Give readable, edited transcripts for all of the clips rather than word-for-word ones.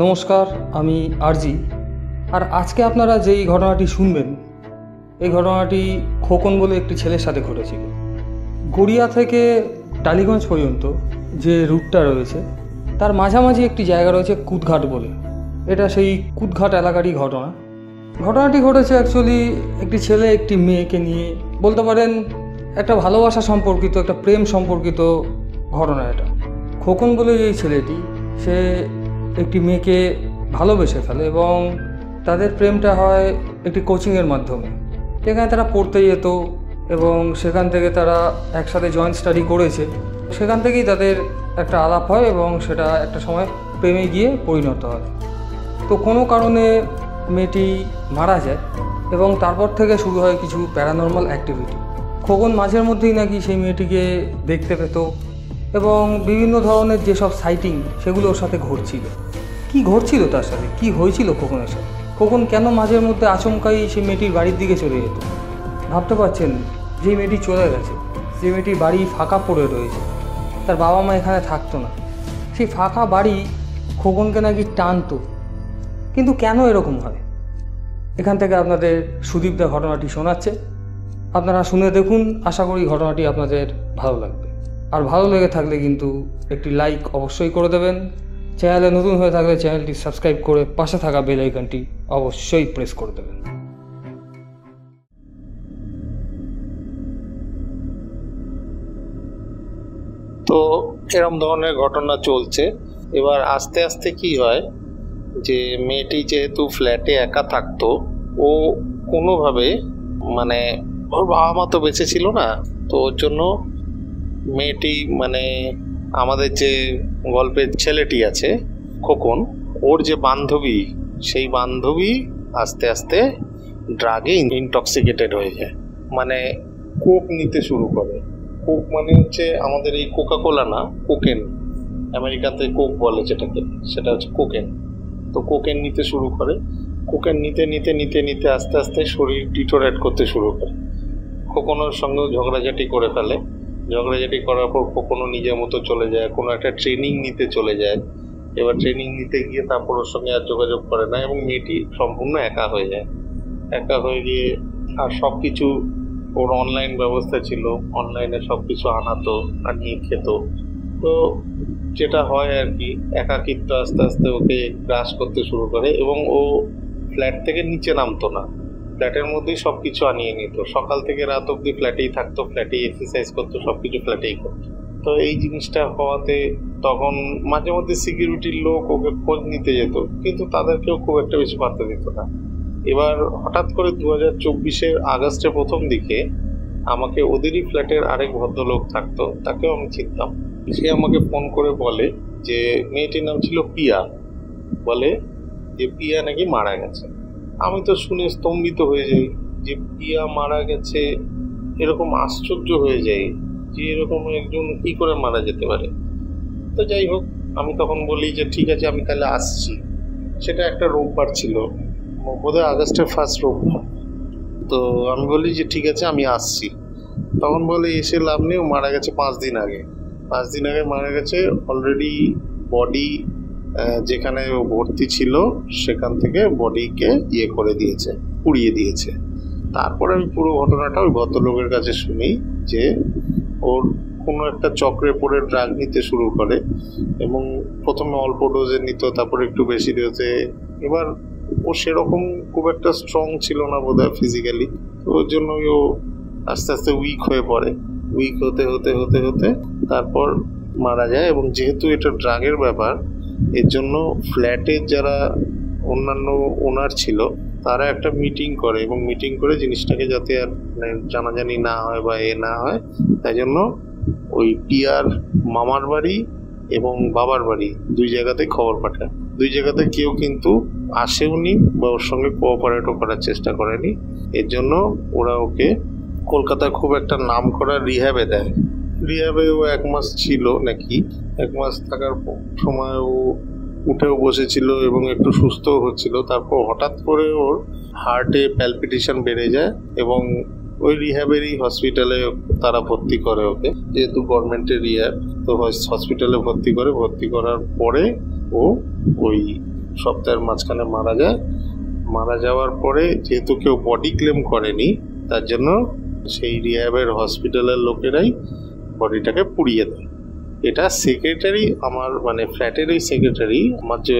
নমস্কার, আমি আরজি। আর আজকে আপনারা যেই ঘটনাটি শুনবেন, এই ঘটনাটি খোকন বলে একটি ছেলের সাথে ঘটেছিল। গড়িয়া থেকে টালিগঞ্জ পর্যন্ত যে রুটটা রয়েছে তার মাঝামাঝি একটি জায়গা রয়েছে কুদঘাট বলে। এটা সেই কুদঘাট এলাকারই ঘটনা। ঘটনাটি ঘটেছে অ্যাকচুয়ালি একটি ছেলে একটি মেয়েকে নিয়ে, বলতে পারেন একটা ভালোবাসা সম্পর্কিত, একটা প্রেম সম্পর্কিত ঘটনা এটা। খোকন বলে এই ছেলেটি, সে একটি মেয়েকে ভালোবেসে ফেলে এবং তাদের প্রেমটা হয় একটি কোচিংয়ের মাধ্যমে, যেখানে তারা পড়তে যেত এবং সেখান থেকে তারা একসাথে জয়েন্ট স্টাডি করেছে। সেখান থেকেই তাদের একটা আলাপ হয় এবং সেটা একটা সময় প্রেমে গিয়ে পরিণত হয়। তো কোনো কারণে মেয়েটি মারা যায় এবং তারপর থেকে শুরু হয় কিছু প্যারানর্মাল অ্যাক্টিভিটি। খোকন মাঝের মধ্যেই নাকি সেই মেয়েটিকে দেখতে পেত এবং বিভিন্ন ধরনের যেসব সাইটিং সেগুলো ওর সাথে ঘটছিল। কি ঘটছিল তার সাথে, কি হয়েছিল খোকনের সাথে, খোকন কেন মাঝের মধ্যে আচমকাই সেই মেয়েটির বাড়ির দিকে চলে যেত? ভাবতে পারছেন, যে মেয়েটি চলে গেছে, যে মেয়েটির বাড়ি ফাঁকা পড়ে রয়েছে, তার বাবা মা এখানে থাকতো না, সেই ফাঁকা বাড়ি খোকনকে নাকি টানতো। কিন্তু কেন এরকম হয়? এখান থেকে আপনাদের সুদীপদা ঘটনাটি শোনাচ্ছে, আপনারা শুনে দেখুন। আশা করি ঘটনাটি আপনাদের ভালো লাগবে। আর ভালো লেগে থাকলে কিন্তু একটি লাইক অবশ্যই করে দেবেন। চ্যানেলে নতুন হয়ে থাকলে চ্যানেলটি সাবস্ক্রাইব করে পাশে থাকা বেল আইকনটি অবশ্যই প্রেস করে দেবেন। তো এরম ধরনের ঘটনা চলছে। এবার আস্তে আস্তে কি হয়, যে মেয়েটি যেহেতু ফ্ল্যাটে একা থাকতো, ও কোনোভাবে মানে ওর বাবা মা তো বেঁচে ছিল না, তো ওর জন্য মেয়েটি মানে আমাদের যে গল্পের ছেলেটি আছে খোকন, ওর যে বান্ধবী, সেই বান্ধবী আস্তে আস্তে ড্রাগে ইনটক্সিকেটেড হয়ে যায়। মানে কোক নিতে শুরু করে। কোক মানে হচ্ছে আমাদের এই কোকাকোলা না, কোকেন। আমেরিকাতে কোক বলে যেটাকে, সেটা হচ্ছে কোকেন। তো কোকেন নিতে শুরু করে। কোকেন নিতে নিতে নিতে নিতে আস্তে আস্তে শরীর ডিটোরেট করতে শুরু করে। খোকনের সঙ্গেও ঝগড়াঝাটি করে ফেলে। ঝগড়াঝাটি করার পর খোকনও নিজের মতো চলে যায়, কোনো একটা ট্রেনিং নিতে চলে যায়। এবার ট্রেনিং নিতে গিয়ে তারপর ওর সঙ্গে আর যোগাযোগ করে না এবং মেয়েটি সম্পূর্ণ একা হয়ে যায়। একা হয়ে গিয়ে আর সব কিছু, ওর অনলাইন ব্যবস্থা ছিল, অনলাইনে সব কিছু আনাতো, আনিয়ে খেত। তো যেটা হয় আর কি, একাকিত্ব আস্তে আস্তে ওকে গ্রাস করতে শুরু করে এবং ও ফ্ল্যাট থেকে নিচে নামতো না, ফ্ল্যাটের মধ্যেই সব কিছু আনিয়ে নিত। সকাল থেকে রাত অব্দি ফ্ল্যাটেই থাকতো, ফ্ল্যাটেই এক্সারসাইজ করতো, সব কিছু ফ্ল্যাটেই করতো। তো এই জিনিসটা হওয়াতে তখন মাঝে মধ্যে সিকিউরিটির লোক ওকে খোঁজ নিতে যেত, কিন্তু তাদেরকেও খুব একটা বেশি পাত্তা দিত না। এবার হঠাৎ করে 2024 আগস্টের প্রথম দিকে আমাকে ওদেরই ফ্ল্যাটের আরেক ভদ্রলোক থাকতো, তাকেও আমি চিনতাম। সে আমাকে ফোন করে বলে যে মেয়েটির নাম ছিল পিয়া, বলে যে পিয়া নাকি মারা গেছে। আমি তো শুনে স্তম্ভিত হয়ে যাই যে পিয়া মারা গেছে, এরকম আশ্চর্য হয়ে যাই যে এরকম একজন কি করে মারা যেতে পারে। তো যাই হোক, আমি তখন বলি যে ঠিক আছে, আমি তাহলে আসছি। সেটা একটা রোববার ছিল, বোধহয় আগস্টের ফার্স্ট রোববার। তো আমি বলি যে ঠিক আছে, আমি আসছি। তখন বলে এসে লাভ নেই, ও মারা গেছে 5 দিন আগে। 5 দিন আগে মারা গেছে। অলরেডি বডি যেখানে ও ভর্তি ছিল সেখান থেকে বডিকে ইয়ে করে দিয়েছে, পুড়িয়ে দিয়েছে। তারপরে আমি পুরো ঘটনাটা ওই ভদ্রলোকের কাছে শুনি যে ওর কোনো একটা চক্রে পড়ে ড্রাগ নিতে শুরু করে এবং প্রথমে অল্প ডোজে নিত, তারপরে একটু বেশি ডোজে। এবার ও সেরকম খুব একটা স্ট্রং ছিল না বোধহয় ফিজিক্যালি, তো ওর জন্য ও আস্তে আস্তে উইক হয়ে পড়ে। উইক হতে হতে হতে হতে তারপর মারা যায়। এবং যেহেতু এটা ড্রাগের ব্যাপার, এর জন্য ফ্ল্যাটের যারা অন্যান্য ওনার ছিল তারা একটা মিটিং করে এবং মিটিং করে জিনিসটাকে যাতে আর জানাজানি না হয় বা এ না হয়, তাই জন্য ওই পিয়ার মামার বাড়ি এবং বাবার বাড়ি দুই জায়গাতে খবর পাঠায়। দুই জায়গাতে কেউ কিন্তু আসেওনি বা ওর সঙ্গে কোঅপারেটও করার চেষ্টা করেনি। এর জন্য ওরা ওকে কলকাতার খুব একটা নাম করা রিহ্যাবে দেয়। রিহ্যাবে ও 1 মাস ছিল নাকি। 1 মাস থাকার সময় ও উঠেও বসেছিল এবং একটু সুস্থও হচ্ছিল। তারপর হঠাৎ করে ওর হার্টে প্যালপিটেশন বেড়ে যায় এবং ওই রিহ্যাবেরই হসপিটালে তারা ভর্তি করে ওকে, যেহেতু গভর্নমেন্টের রিহ্যাব। তো হসপিটালে ভর্তি করার পরে ও ওই সপ্তাহের মাঝখানে মারা যায়। মারা যাওয়ার পরে যেহেতু কেউ বডি ক্লেম করেনি, তার জন্য সেই রিহ্যাবের হসপিটালের লোকেরাই বডিটাকে পুড়িয়ে দেয়। এটা সেক্রেটারি, আমার মানে ফ্ল্যাটের এই সেক্রেটারি, আমার যে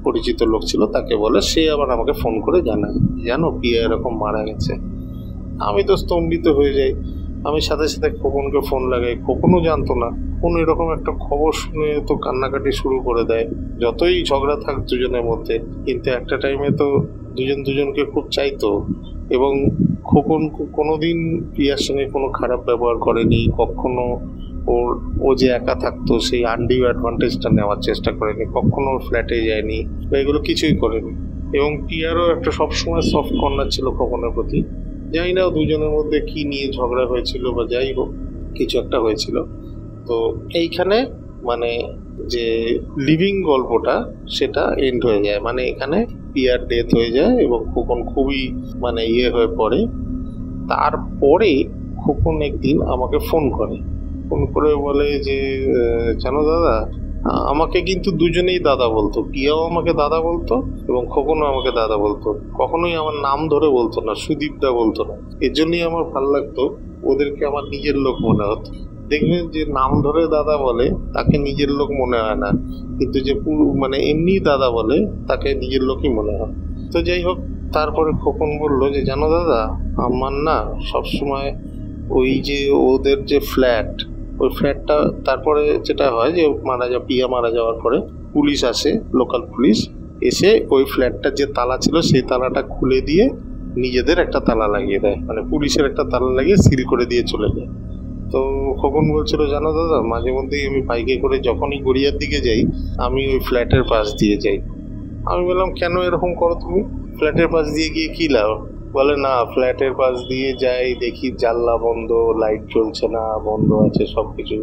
পরিচিত লোক ছিল তাকে বলে, সে আবার আমাকে ফোন করে জানায়, জানো পিয়া এরকম মারা গেছে। আমি তো স্তম্ভিত হয়ে যাই। আমি সাথে সাথে খোকনকে ফোন লাগাই, খোকনও জানতো না। কোন এরকম একটা খবর শুনে তো কান্নাকাটি শুরু করে দেয়। যতই ঝগড়া থাক দুজনের মধ্যে, কিন্তু একটা টাইমে তো দুজন দুজনকে খুব চাইতো। এবং খোকন কোনোদিন প্রিয়ার সঙ্গে কোনো খারাপ ব্যবহার করেনি কখনো। ও যে একা থাকতো সেই আনডিউ অ্যাডভান্টেজটা নেওয়ার চেষ্টা করেনি, কখনো ওর ফ্ল্যাটে যায়নি বা এগুলো কিছুই করেনি। এবং প্রিয়ারও একটা সবসময় সফট কর্নার ছিল খোকনের প্রতি। জানি না দুজনের মধ্যে কি নিয়ে ঝগড়া হয়েছিল বা যাই হোক, কিছু একটা হয়েছিল। তো এইখানে মানে যে লিভিং গল্পটা সেটা এন্ড হয়ে যায়, মানে এখানে পিয়ার ডেথ হয়ে যায় এবং খোকন খুবই মানে হয়ে পড়ে। তারপরে খোকন একদিন আমাকে ফোন করে বলে যে জানো দাদা, আমাকে কিন্তু দুজনেই দাদা বলতো, পিয়াও আমাকে দাদা বলতো এবং খোকনও আমাকে দাদা বলতো। কখনোই আমার নাম ধরে বলতো না, সুদীপদা বলতো না। এর জন্যই আমার ভালো লাগতো, ওদেরকে আমার নিজের লোক মনে হতো। দেখবেন যে নাম ধরে দাদা বলে তাকে নিজের লোক মনে হয় না, কিন্তু যে মানে এমনি দাদা বলে তাকে নিজের লোকই মনে হয়। তো যাই হোক, তারপরে খোকন বললো যে জানো দাদা, আমার না সবসময় ওই যে ওদের যে ফ্ল্যাট, ওই ফ্ল্যাটটা তারপরে যেটা হয় যে পিয়া মারা যাওয়ার পরে পুলিশ আসে, লোকাল পুলিশ এসে ওই ফ্ল্যাটটার যে তালা ছিল সেই তালাটা খুলে দিয়ে নিজেদের একটা তালা লাগিয়ে দেয়, মানে পুলিশের একটা তালা লাগিয়ে সিল করে দিয়ে চলে যায়। তো খোকন বলছিল জানো দাদা, মাঝে মধ্যেই আমি বাইকে করে যখনই গড়িয়ার দিকে যাই আমি ওই ফ্ল্যাটের পাশ দিয়ে যাই। আমি বললাম কেন এরকম করো তুমি, ফ্ল্যাটের পাশ দিয়ে গিয়ে কি লাভ? বলে না, ফ্ল্যাটের পাশ দিয়ে যাই, দেখি জানলা বন্ধ, লাইট জ্বলছে না, বন্ধ আছে সবকিছু।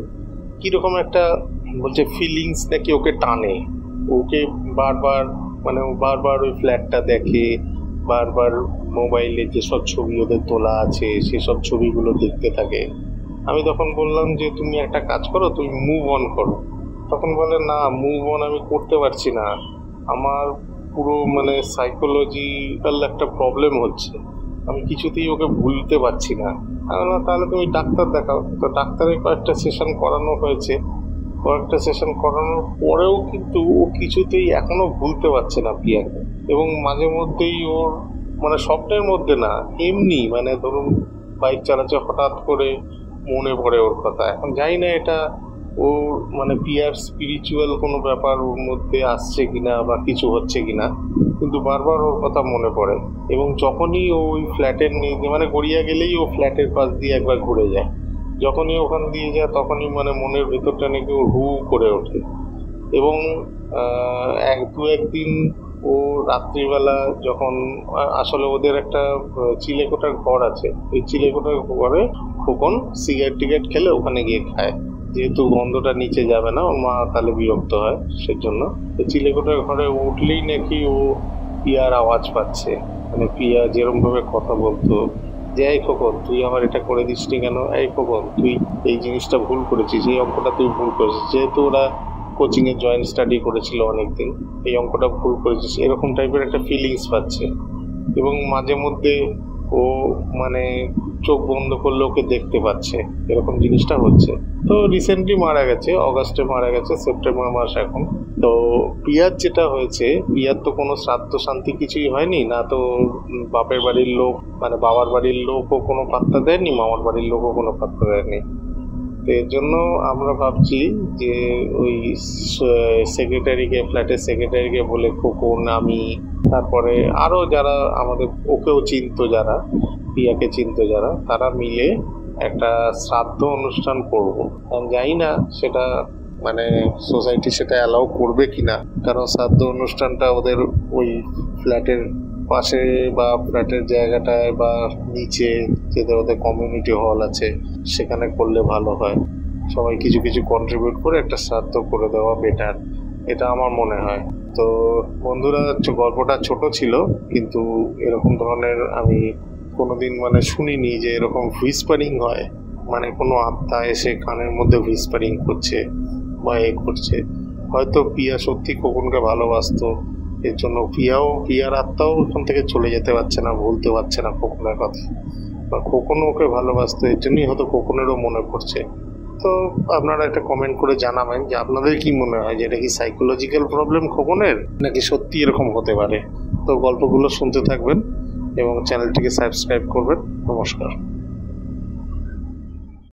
কিরকম একটা বলছে ফিলিংস নাকি ওকে টানে, ওকে বারবার মানে ও বারবার ওই ফ্ল্যাটটা দেখে, বারবার মোবাইলে যেসব ছবি ওদের তোলা আছে সেসব ছবিগুলো দেখতে থাকে। আমি তখন বললাম যে তুমি একটা কাজ করো, তুমি মুভ অন করো। তখন বলে না, মুভ অন আমি করতে পারছি না, আমার পুরো মানে সাইকোলজিক্যাল একটা প্রবলেম হচ্ছে, আমি কিছুতেই ওকে ভুলতে পারছি না। তাহলে তুমি ডাক্তার দেখাও। তো ডাক্তারের কয়েকটা সেশন করানো হয়েছে, কয়েকটা সেশন করানোর পরেও কিন্তু ও কিছুতেই এখনো ভুলতে পারছে না প্রিয়াকে। এবং মাঝে মধ্যেই ওর মানে স্বপ্নের মধ্যে না, এমনি মানে ধরুন বাইক চালাচ্ছে, হঠাৎ করে মনে পড়ে ওর কথা। এখন জানি না এটা ওর মানে পিয়ার স্পিরিচুয়াল কোনো ব্যাপার ওর মধ্যে আসছে কিনা বা কিছু হচ্ছে কিনা, কিন্তু বারবার ওর কথা মনে পড়ে। এবং যখনই ওই ফ্ল্যাটের মানে গড়িয়া গেলেই ও ফ্ল্যাটের পাশ দিয়ে একবার ঘুরে যায়, যখনই ওখান দিয়ে যায় তখনই মানে মনের ভেতরটা নাকি ও হু করে ওঠে। এবং একদিন ও রাত্রিবেলা যখন আসলে ওদের একটা চিলেকোঠার ঘর আছে, ওই চিলেকোঠার ঘরে খোকন সিগারেট টিগারেট খেলে ওখানে গিয়ে খায়, যেহেতু গন্ধটা নিচে যাবে না, ওর মা তাহলে বিরক্ত হয় সেজন্য। তো চিলেকোঠার ঘরে উঠলেই নাকি ও পিয়ার আওয়াজ পাচ্ছে, মানে পিয়া যেরকম ভাবে কথা বলতো যে এই খোকন তুই আমার এটা করে দিসনি কেন, এই খোকন তুই এই জিনিসটা ভুল করেছিস, এই অঙ্কটা তুই ভুল করেছিস, যেহেতু ওরা কোচিংয়ে জয়েন্ট স্টাডি করেছিল অনেকদিন, এই অঙ্কটা ভুল করেছিস, এরকম টাইপের একটা ফিলিংস পাচ্ছে। এবং মাঝে মধ্যে ও মানে চোখ বন্ধ করলে ওকে দেখতে পাচ্ছে, এরকম জিনিসটা হচ্ছে। তো রিসেন্টলি মারা গেছে, অগাস্টে মারা গেছে, সেপ্টেম্বর মাস এখন। তো পিয়ার যেটা হয়েছে, পিয়ার তো কোনো শ্রাদ্ধ শান্তি কিছুই হয়নি না, তো বাপের বাড়ির লোক মানে বাবার বাড়ির লোকও কোনো পাত্তা দেয়নি, মামার বাড়ির লোকও কোনো পাত্তা দেয়নি। তো এর জন্য আমরা ভাবছি যে ওই সেক্রেটারিকে, ফ্ল্যাটের সেক্রেটারিকে বলে খোকন, আমি, তারপরে আরো যারা আমাদের ওকেও চিনতো, যারা পিয়াকে চিনতো যারা, তারা মিলে একটা শ্রাদ্ধ অনুষ্ঠান করবো। আমি জানি না সেটা মানে সোসাইটি সেটা অ্যালাউ করবে কিনা, কারণ শ্রাদ্ধ অনুষ্ঠানটা ওদের ওই ফ্ল্যাটের পাশে বা ফ্ল্যাটের জায়গাটায় বা নিচে যেটা ওদের কমিউনিটি হল আছে সেখানে করলে ভালো হয়। সবাই কিছু কিছু কন্ট্রিবিউট করে একটা শ্রাদ্ধ করে দেওয়া বেটার, এটা আমার মনে হয়। তো বন্ধুরা, গল্পটা ছোট ছিল, কিন্তু এরকম ধরনের আমি কোনোদিন মানে শুনিনি যে এরকম হুইসপারিং হয়, মানে কোনো আত্মা এসে কানের মধ্যে হুইসপারিং করছে বা করছে। হয়তো পিয়া সত্যি খোকনকে ভালোবাসতো, এর জন্য পিয়ার আত্মাও ওখান থেকে চলে যেতে পারছে না, ভুলতে পারছে না খোকনের কথা, বা খোকনও ওকে ভালোবাসতো, এর জন্যই হয়তো খোকনেরও মনে পড়ছে। তো আপনারা একটা কমেন্ট করে জানাবেন যে আপনাদের কি মনে হয়, যে এটা কি সাইকোলজিক্যাল প্রবলেম খোকনের, নাকি সত্যি এরকম হতে পারে। তো গল্পগুলো শুনতে থাকবেন এবং চ্যানেলটিকে সাবস্ক্রাইব করবেন। নমস্কার।